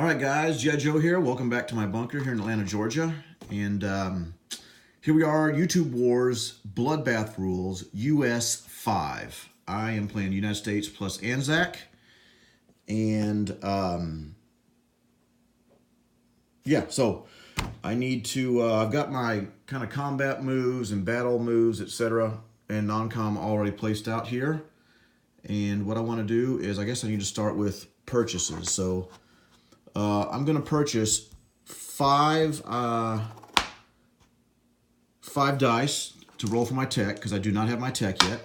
All right, guys, G.I. Joe here. Welcome back to my bunker here in Atlanta, Georgia. And here we are, YouTube Wars Bloodbath Rules, US 5. I am playing United States plus Anzac. And, yeah, so I need to, I've got my kind of combat moves and battle moves, etc. and non-com already placed out here. And what I want to do is, I guess I need to start with purchases. So I'm going to purchase five dice to roll for my tech, because I do not have my tech yet.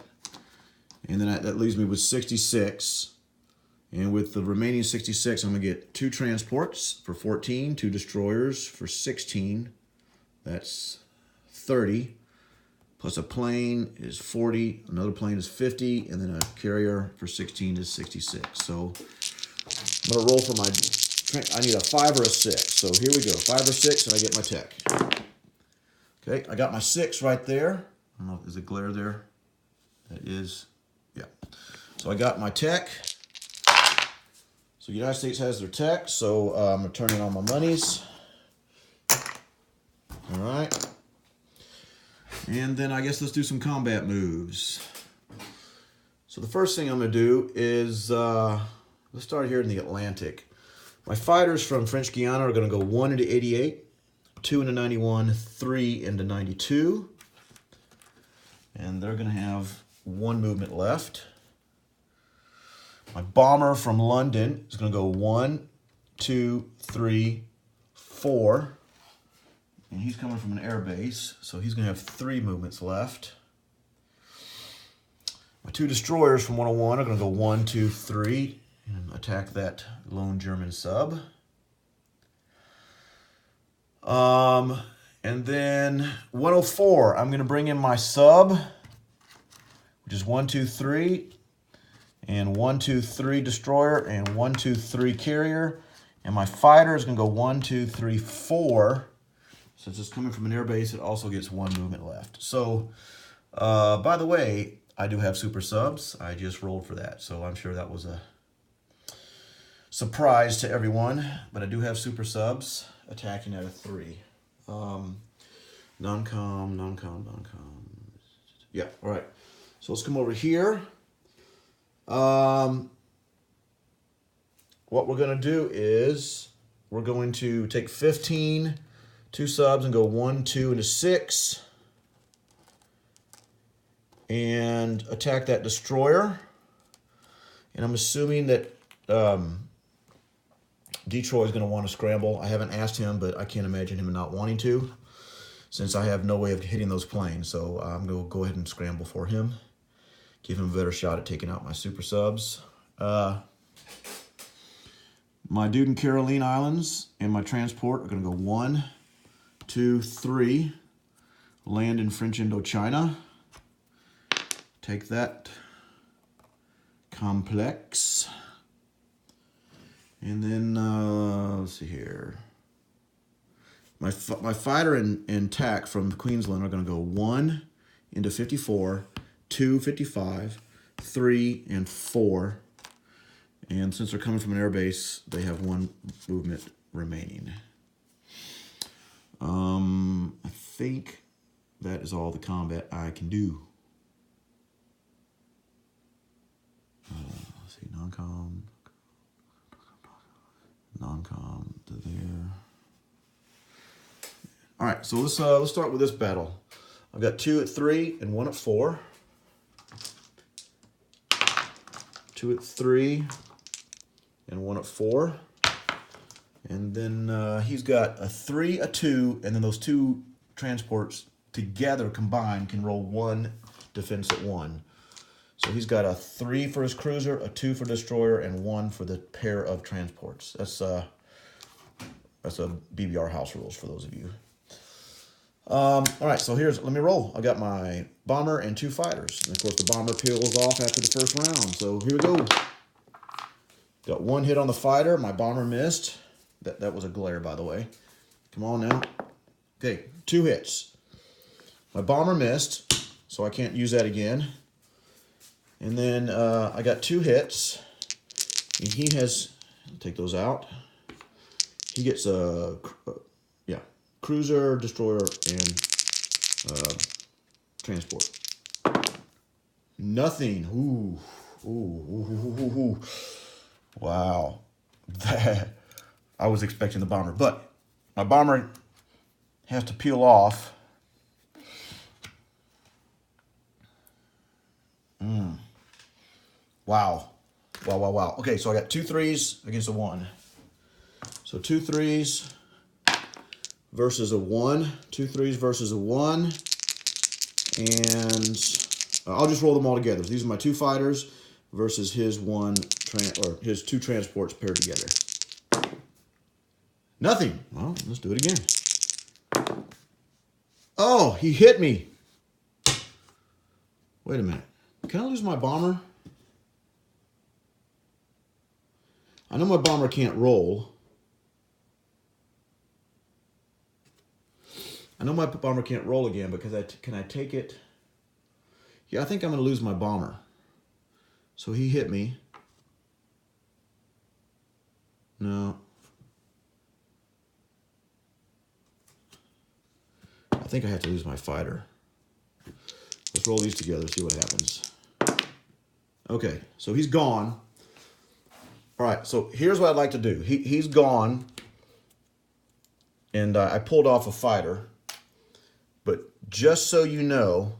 And then that leaves me with 66. And with the remaining 66, I'm going to get 2 transports for 14, 2 destroyers for 16. That's 30. Plus a plane is 40, another plane is 50, and then a carrier for 16 is 66. So I'm going to roll for my... I need a 5 or a 6. So here we go. 5 or 6, and I get my tech. Okay, I got my 6 right there. I don't know, is it glare there? That is, yeah. So I got my tech. So the United States has their tech, so I'm going to turn in all my monies. All right. And then I guess let's do some combat moves. So the first thing I'm going to do is, let's start here in the Atlantic. My fighters from French Guiana are going to go 1 into 88, 2 into 91, 3 into 92. And they're going to have 1 movement left. My bomber from London is going to go 1, 2, 3, 4. And he's coming from an air base, so he's going to have 3 movements left. My 2 destroyers from 101 are going to go 1, 2, 3. And attack that lone German sub. And then 104, I'm going to bring in my sub, which is 1, 2, 3, and 1, 2, 3 destroyer, and 1, 2, 3 carrier. And my fighter is going to go 1, 2, 3, 4. Since it's coming from an air base, it also gets 1 movement left. So, by the way, I do have super subs. I just rolled for that, so I'm sure that was a surprise to everyone, but I do have super subs attacking at a 3. Non-com. Yeah, all right. So let's come over here. What we're going to do is we're going to take 15, 2 subs, and go 1, 2 into 6. And attack that destroyer. And I'm assuming that Detroit is going to want to scramble. I haven't asked him, but I can't imagine him not wanting to, since I have no way of hitting those planes. So I'm going to go ahead and scramble for him. Give him a better shot at taking out my super subs. My dude in Caroline Islands and my transport are going to go 1, 2, 3. Land in French Indochina. Take that complex. And then, let's see here. My fighter and TAC from Queensland are going to go 1 into 54, 2, 55, 3, and 4. And since they're coming from an air base, they have 1 movement remaining. I think that is all the combat I can do. Let's see, non-com to there. All right, so let's start with this battle. I've got 2 at 3 and 1 at 4. 2 at 3 and 1 at 4. And then he's got a 3, a 2, and then those 2 transports together combined can roll 1 defense at 1. So he's got a 3 for his cruiser, a 2 for destroyer, and 1 for the pair of transports. That's a BBR house rules for those of you. All right, so let me roll. I got my bomber and 2 fighters. And of course, the bomber peels off after the first round. So here we go. Got 1 hit on the fighter. My bomber missed. That was a glare, by the way. Come on now. Okay, 2 hits. My bomber missed, so I can't use that again. And then I got 2 hits. And he has, take those out. He gets a, yeah, cruiser, destroyer, and transport. Nothing. Ooh. Ooh. Wow. I was expecting the bomber, but my bomber has to peel off. Wow. Wow. Okay, so I got 2 3s against a 1. So 2 3s versus a 1. 2 3s versus a 1. And I'll just roll them all together. So these are my 2 fighters versus his his 2 transports paired together. Nothing. Well, let's do it again. Oh, he hit me. Wait a minute. Can I lose my bomber? I know my bomber can't roll. I know my bomber can't roll again, because can I take it? Yeah, I think I'm going to lose my bomber. So he hit me. No. I think I have to lose my fighter. Let's roll these together, see what happens. Okay, so he's gone. All right, so here's what I'd like to do. He's gone, and I pulled off a fighter. But just so you know,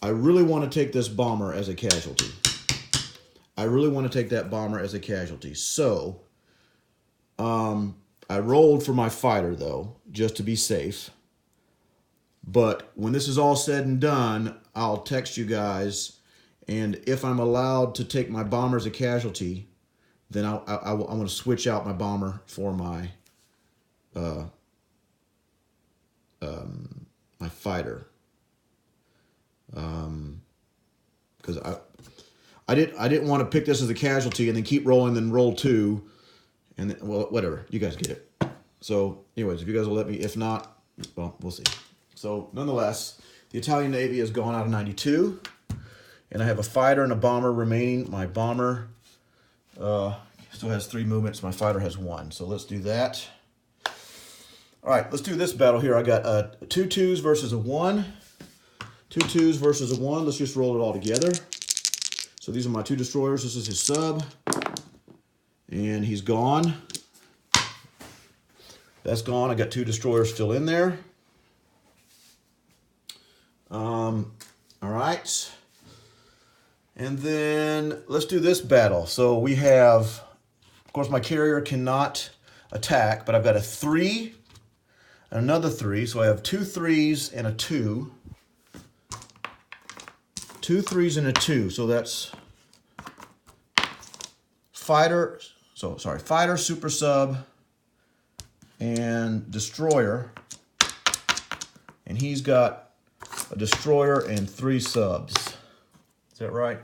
I really want to take this bomber as a casualty. I really want to take that bomber as a casualty. So, I rolled for my fighter, though, just to be safe. But when this is all said and done, I'll text you guys. And if I'm allowed to take my bomber as a casualty, then I want to switch out my bomber for my my fighter. Because I didn't want to pick this as a casualty and then keep rolling, then roll 2, and then, well, whatever. You guys get it. So, anyways, if you guys will let me. If not, well, we'll see. So, nonetheless, the Italian Navy has gone out of 92, and I have a fighter and a bomber remaining. My bomber still has 3 movements. My fighter has 1. So let's do that. All right, let's do this battle here. I got 2 2s versus a 1. 2 2s versus a 1. Let's just roll it all together. So these are my 2 destroyers. This is his sub. And he's gone. That's gone. I got 2 destroyers still in there. All right. And then let's do this battle. So we have, of course, my carrier cannot attack, but I've got a 3 and another 3. So I have 2 3s and a 2. 2 3s and a 2. So that's fighter, fighter, super sub, and destroyer. And he's got a destroyer and 3 subs. Is that right?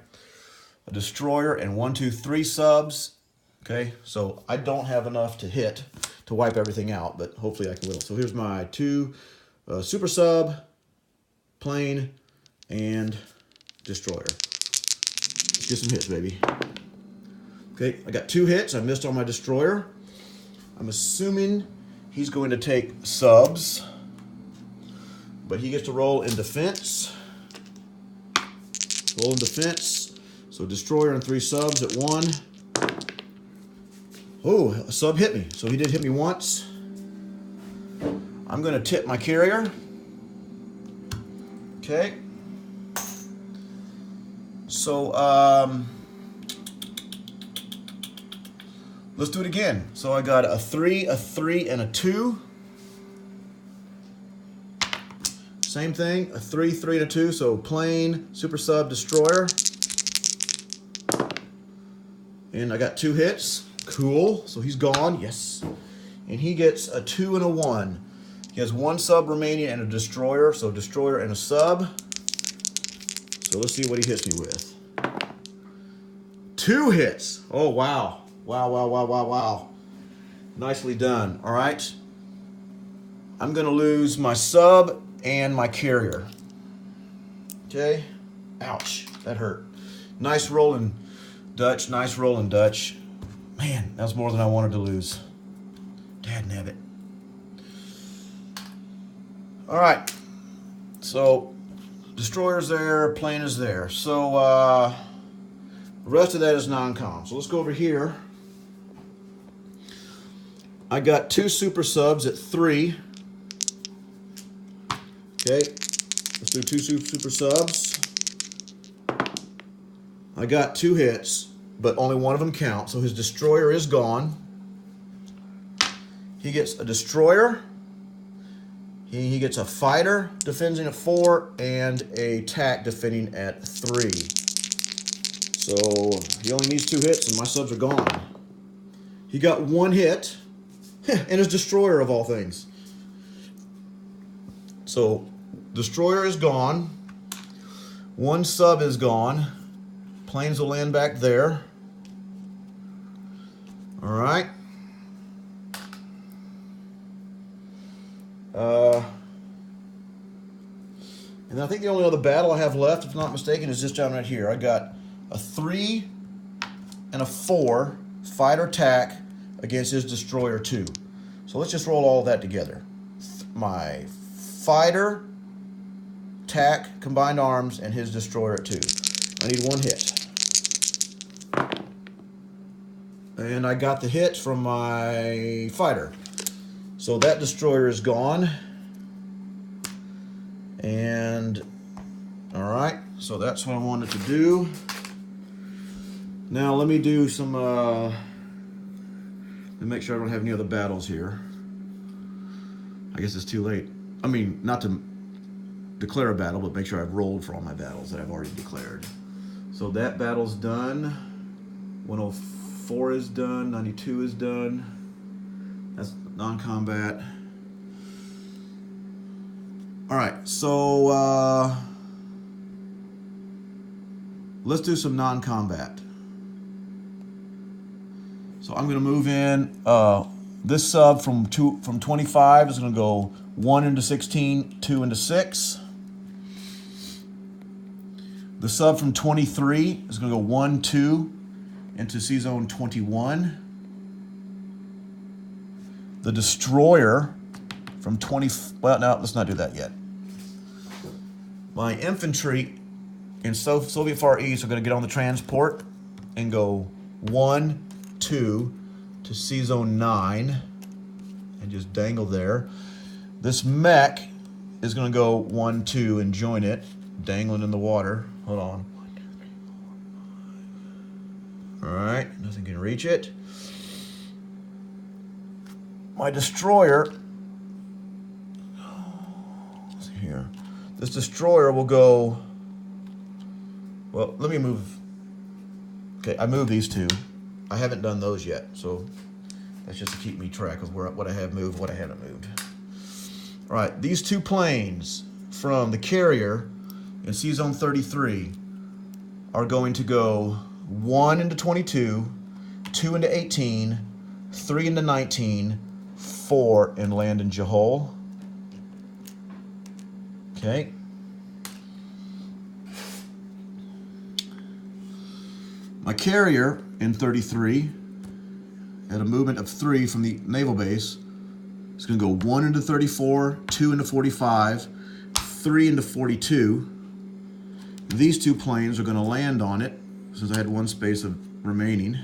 A destroyer and 1 2 3 subs. Okay, so I don't have enough to hit to wipe everything out, but hopefully I can will. So here's my 2 super sub, plane, and destroyer. Let's get some hits, baby. Okay, I got 2 hits. I missed on my destroyer. I'm assuming he's going to take subs, but he gets to roll in defense. Roll in defense. So destroyer and 3 subs at 1. Oh, a sub hit me. So he did hit me once. I'm going to tip my carrier. Okay. So, let's do it again. So I got a 3, and a 2. Same thing, a 3, 3, and a 2. So plane, super sub, destroyer. And I got 2 hits. Cool. So he's gone. Yes. And he gets a 2 and a 1. He has 1 sub remaining and a destroyer. So destroyer and a sub. So let's see what he hits me with. 2 hits. Oh, wow. Wow. Nicely done. All right. I'm going to lose my sub and my carrier. Okay. Ouch. That hurt. Nice rolling Dutch, nice rolling, Dutch. Man, that's more than I wanted to lose. Dadnabbit. All right. So, destroyer's there, plane is there. So, the rest of that is non-com. So let's go over here. I got 2 super subs at 3. Okay, let's do 2 super subs. I got 2 hits, but only one of them counts, so his destroyer is gone. He gets a destroyer. He gets a fighter defending at 4 and a TAC defending at 3. So he only needs 2 hits and my subs are gone. He got 1 hit and his destroyer of all things. So destroyer is gone. 1 sub is gone. Planes will land back there. All right. And I think the only other battle I have left, if I'm not mistaken, is this down right here. I got a 3 and a 4 fighter TAC against his destroyer 2. So let's just roll all of that together. My fighter, TAC, combined arms, and his destroyer at 2. I need 1 hit. And I got the hit from my fighter. So that destroyer is gone. And, all right, so that's what I wanted to do. Now let me do some, let me make sure I don't have any other battles here. I guess it's too late. I mean, not to declare a battle, but make sure I've rolled for all my battles that I've already declared. So that battle's done. 104 is done. 92 is done. That's non-combat. All right, so let's do some non-combat. So I'm going to move in. This sub from 25 is going to go 1 into 16, 2 into 6. The sub from 23 is going to go 1, 2 into C-Zone 21. The destroyer from 20, well, no, let's not do that yet. My infantry in Soviet Far East are going to get on the transport and go 1, 2 to C-Zone 9 and just dangle there. This mech is going to go 1, 2 and join it, dangling in the water. Hold on. All right, nothing can reach it. My destroyer, let's see here. This destroyer will go, well, let me move. Okay, I moved these 2. I haven't done those yet, so that's just to keep me track of what I have moved, what I haven't moved. All right, these 2 planes from the carrier in C-Zone 33 are going to go 1 into 22, 2 into 18, 3 into 19, 4 and land in Jahol. Okay. My carrier in 33 at a movement of 3 from the naval base is going to go 1 into 34, 2 into 45, 3 into 42. These 2 planes are going to land on it since I had 1 space of remaining.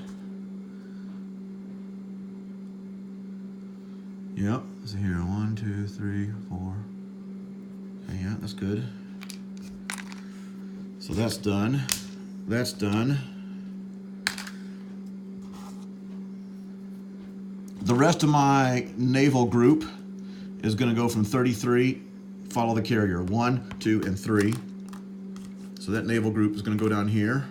Yep, so here, 1, 2, 3, 4. Okay, yeah, that's good. So that's done. That's done. The rest of my naval group is going to go from 33, follow the carrier, 1, 2, and 3. So that naval group is going to go down here.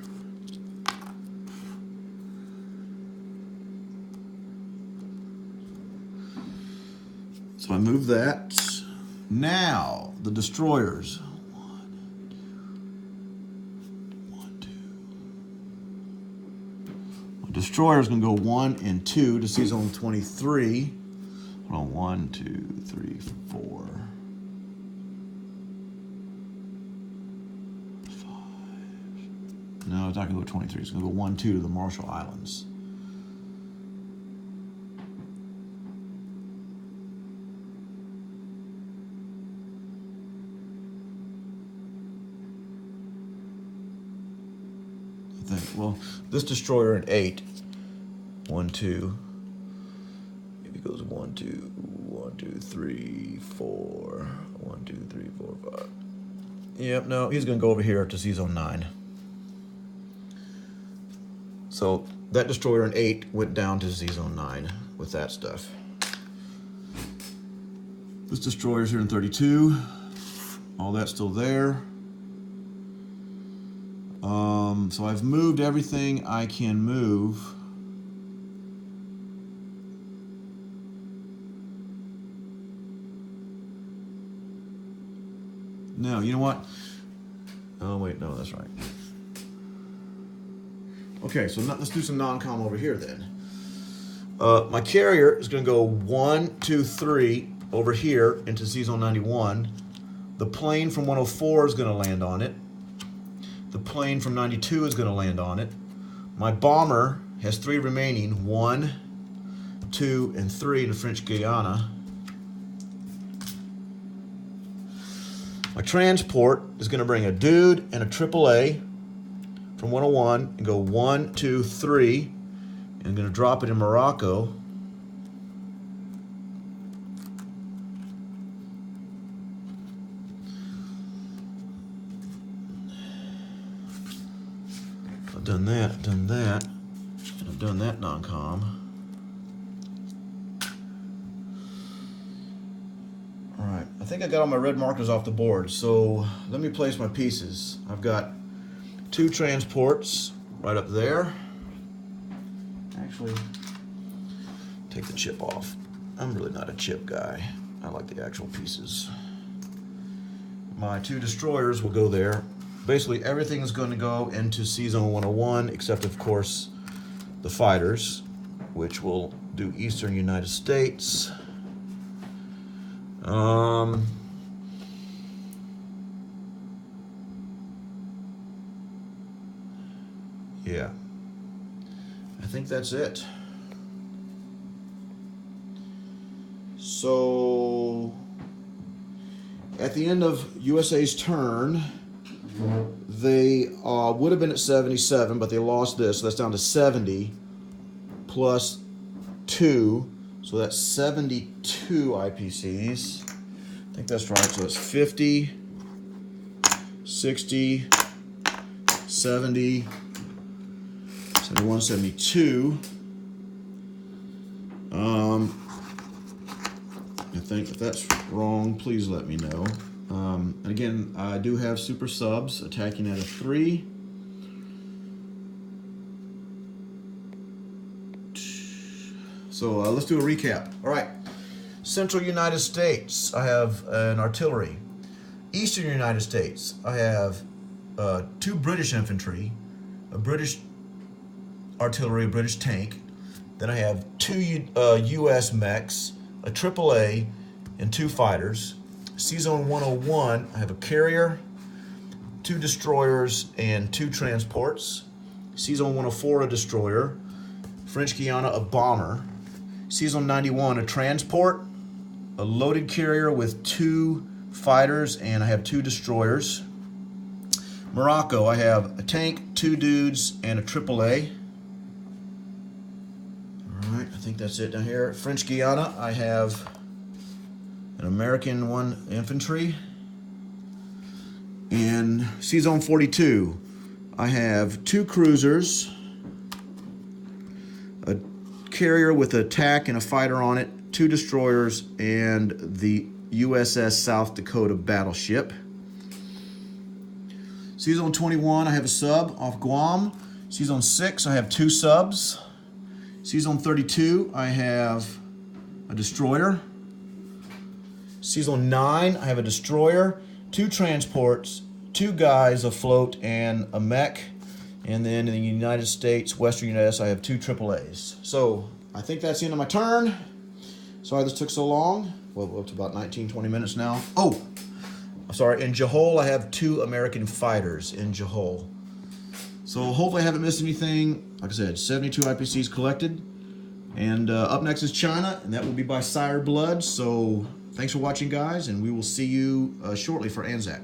So I move that. Now, the destroyers. 1, 2. My destroyer is going to go 1 and 2 to C-Zone 23. Hold on, 1, 2, 3, 4. 5. No, it's not going to go 23. It's going to go 1-2 to the Marshall Islands. I think. Well, this destroyer in 8. 1-2. Maybe it goes 1-2, 1-2, 3, 4. 1-2, 3, 4, 5. Yep, no, he's going to go over here to C Zone 9. So that destroyer in 8 went down to Z Zone 9 with that stuff. This destroyer's here in 32. All that's still there. So I've moved everything I can move. No, you know what? Oh, wait, no, that's right. Okay, so let's do some non-com over here then. My carrier is going to go 1, 2, 3 over here into Z Zone 91. The plane from 104 is going to land on it. The plane from 92 is going to land on it. My bomber has 3 remaining, 1, 2, and 3 in the French Guiana. My transport is going to bring a dude and a AAA from 101 and go 1, 2, 3. And I'm going to drop it in Morocco. I've done that, and I've done that non-com. All right, I think I got all my red markers off the board, so let me place my pieces. I've got 2 transports right up there. Actually, take the chip off. I'm really not a chip guy. I like the actual pieces. My 2 destroyers will go there. Basically, everything is going to go into C Zone 101, except, of course, the fighters, which will do Eastern United States. Yeah. I think that's it. So, at the end of USA's turn, they would have been at 77, but they lost this, so that's down to 70 plus 2, so that's 72 IPCs. I think that's right, so it's 50, 60, 70, 71, 72. I think if that's wrong, please let me know. And again, I do have super subs attacking at a 3. So let's do a recap. All right, Central United States, I have an artillery. Eastern United States, I have 2 British infantry, a British artillery, a British tank. Then I have 2 U.S. mechs, a AAA, and 2 fighters. C-Zone 101, I have a carrier, 2 destroyers, and 2 transports. C-Zone 104, a destroyer. French Guiana, a bomber. C-Zone 91, a transport, a loaded carrier with 2 fighters, and I have 2 destroyers. Morocco, I have a tank, 2 dudes, and a AAA. All right, I think that's it down here. French Guiana, I have an American 1 infantry. In C-Zone 42, I have 2 cruisers, a carrier with an attack and a fighter on it, 2 destroyers, and the USS South Dakota battleship. C-Zone 21, I have a sub off Guam. C-Zone 6, I have 2 subs. C-Zone 32, I have a destroyer. C-Zone 9, I have a destroyer, 2 transports, 2 guys afloat, and a mech. And then in the United States, Western United States, I have 2 AAAs. So I think that's the end of my turn. Sorry this took so long. Well, we're up to about 19, 20 minutes now. Oh, I'm sorry. In Johol, I have 2 American fighters in Johol. So hopefully I haven't missed anything. Like I said, 72 IPCs collected. And up next is China, and that will be by Sire Blood. So thanks for watching, guys, and we will see you shortly for Anzac.